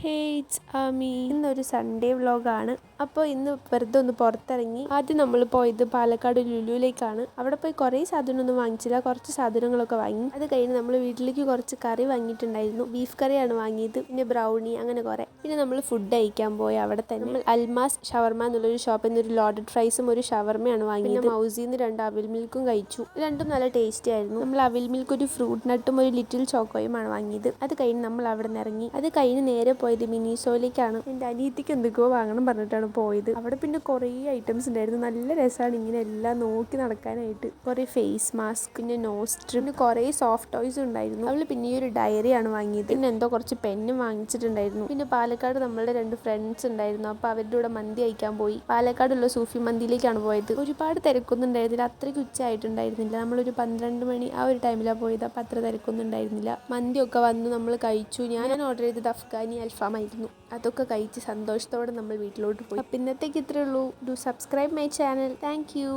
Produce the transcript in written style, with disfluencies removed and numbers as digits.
Hey it's Ami. ഇന്നൊരു Sunday വ്ളോഗാണ്. അപ്പോൾ ഇന്ന് വെറുതെ ഒന്ന് പുറത്തിറങ്ങി. ആദ്യം നമ്മൾ പോയത് പാലക്കാട് ലുലുവിലേക്കാണ്. അവിടെ പോയി കുറേ സാധനമൊന്നും വാങ്ങിച്ചില്ല, കുറച്ച് സാധനങ്ങളൊക്കെ വാങ്ങി. അത് കഴിഞ്ഞ് നമ്മൾ വീട്ടിലേക്ക് കുറച്ച് കറി വാങ്ങിയിട്ടുണ്ടായിരുന്നു. ബീഫ് കറിയാണ് വാങ്ങിയത്, പിന്നെ ബ്രൗണി, അങ്ങനെ കുറേ. പിന്നെ നമ്മൾ ഫുഡ് കഴിക്കാൻ പോയി. അവിടെ തന്നെ നമ്മൾ അൽമാസ് ഷവർമ എന്നുള്ളൊരു ഷോപ്പിൽ നിന്ന് ഒരു ലോഡഡ് ഫ്രൈസും ഒരു ഷവർമയാണ് വാങ്ങിയത്. പിന്നെ മൗസിന്ന് 2 അവിൽ മിൽക്കും കഴിച്ചു. രണ്ടും നല്ല ടേസ്റ്റി ആയിരുന്നു. നമ്മൾ അവിൽ മിൽക്ക് ഒരു ഫ്രൂട്ട് നട്ടും ഒരു ലിറ്റിൽ ചോക്കോയുമാണ് വാങ്ങിയത്. അത് കഴിഞ്ഞ് നമ്മൾ അവിടെ നിന്ന് ഇറങ്ങി. അത് കഴിഞ്ഞ് നേരെ പോയത് മിനിസോയിലേക്കാണ്. എൻ്റെ അനിയത്തിക്ക് എന്തൊക്കെയോ വാങ്ങണം പറഞ്ഞിട്ടാണ് പോയത്. അവിടെ പിന്നെ കുറേ ഐറ്റംസ് ഉണ്ടായിരുന്നു. നല്ല രസമാണ് ഇങ്ങനെ എല്ലാം നോക്കി നടക്കാനായിട്ട്. കുറേ ഫേസ് മാസ്ക്, പിന്നെ നോസ് സ്ട്രിപ്പ്, പിന്നെ കുറേ സോഫ്റ്റ് ടോയ്സ് ഉണ്ടായിരുന്നു. അവൾ പിന്നെ ഈ ഒരു ഡയറിയാണ് വാങ്ങിയത്. പിന്നെ എന്തോ കുറച്ച് പെന്നും വാങ്ങിച്ചിട്ടുണ്ടായിരുന്നു. പിന്നെ പാലക്കാട് നമ്മളുടെ 2 ഫ്രണ്ട്സ് ഉണ്ടായിരുന്നു. അപ്പോൾ അവരുടെ കൂടെ മന്തി കഴിക്കാൻ പോയി. പാലക്കാടുള്ള സൂഫി മന്തിയിലേക്കാണ് പോയത്. ഒരുപാട് തിരക്കൊന്നും ഉണ്ടായിരുന്നില്ല, അത്രയ്ക്ക് ഉച്ചയായിട്ടുണ്ടായിരുന്നില്ല. നമ്മളൊരു 12 മണി ആ ഒരു ടൈമിലാണ് പോയത്. അപ്പോൾ അത്ര തിരക്കൊന്നും ഉണ്ടായിരുന്നില്ല. മന്തിയൊക്കെ വന്ന് നമ്മൾ കഴിച്ചു. ഞാൻ ഓർഡർ ചെയ്തത് അഫ്ഗാനി അൽഫാമായിരുന്നു. അതൊക്കെ കഴിച്ച് സന്തോഷത്തോടെ നമ്മൾ വീട്ടിലോട്ട് പോയി. അപ്പോൾ ഇന്നത്തേക്ക് ഇത്രയേ ഉള്ളൂ. Do subscribe my channel. Thank you.